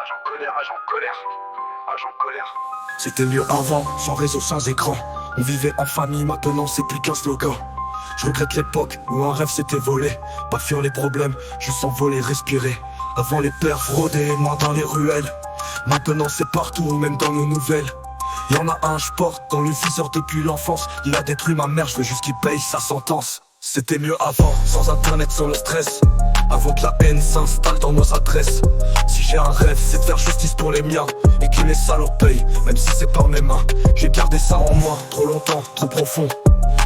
Agent colère. C'était mieux avant, sans réseau, sans écran. On vivait en famille, maintenant c'est plus qu'un slogan. Je regrette l'époque où un rêve s'était volé. Pas fuir les problèmes, juste s'envoler, respirer. Avant les pères fraudaient, moi dans les ruelles. Maintenant c'est partout, même dans nos nouvelles. Y'en a un, je porte dans le viseur depuis l'enfance. Il a détruit ma mère, je veux juste qu'il paye sa sentence. C'était mieux avant, sans internet, sans le stress. Avant que la haine s'installe dans nos adresses. Si j'ai un rêve, c'est de faire justice pour les miens. Et que les salauds payent, même si c'est par mes mains. J'ai gardé ça en moi, trop longtemps, trop profond.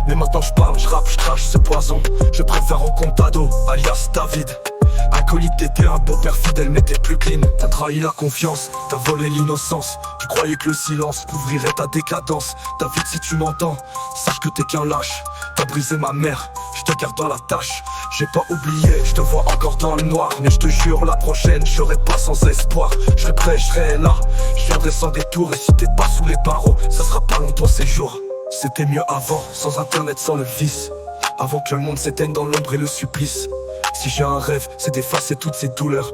Mais maintenant je parle, je rappe, je crache ce poison. Je préfère au contado, alias David. Acolyte, t'étais un beau-père fidèle mais t'es plus clean. T'as trahi la confiance, t'as volé l'innocence. Tu croyais que le silence couvrirait ta décadence. David, si tu m'entends, sache que t'es qu'un lâche. T'as brisé ma mère, je te garde dans la tâche. J'ai pas oublié, je te vois encore dans le noir. Mais je te jure, la prochaine, je serai pas sans espoir. Je serai prêt, je serai là, je viendrai sans détour. Et si t'es pas sous les barreaux, ça sera pas long ton séjour. C'était mieux avant, sans internet, sans le vice. Avant que le monde s'éteigne dans l'ombre et le supplice. Si j'ai un rêve, c'est d'effacer toutes ces douleurs.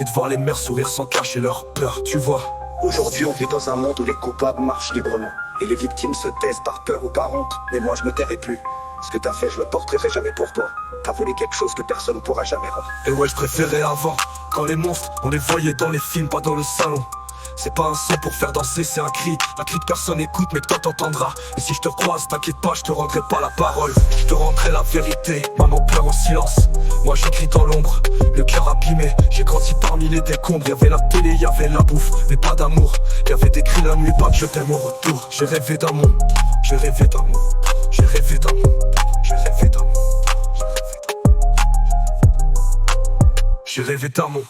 Et de voir les mères sourire sans cacher leur peur, tu vois. Aujourd'hui on vit dans un monde où les coupables marchent librement et les victimes se taisent par peur ou par honte. Mais moi je me tairai plus. Ce que t'as fait je le porterai jamais pour toi. T'as volé quelque chose que personne ne pourra jamais rendre. Et ouais, je préférais avant, quand les monstres, on les voyait dans les films, pas dans le salon. C'est pas un son pour faire danser, c'est un cri que personne écoute mais que toi t'entendras. Et si je te croise, t'inquiète pas, je te rendrai pas la parole. Je te rendrai la vérité, maman pleure en silence. Moi j'écris dans l'ombre, le cœur abîmé. J'ai grandi parmi les décombres, y'avait la télé, y'avait la bouffe, mais pas d'amour. Y'avait des cris la nuit, pas que je t'aime au retour. J'ai rêvé d'un monde, j'ai rêvé d'un monde, j'ai rêvé d'un monde, j'ai rêvé d'un monde, j'ai rêvé d'un monde.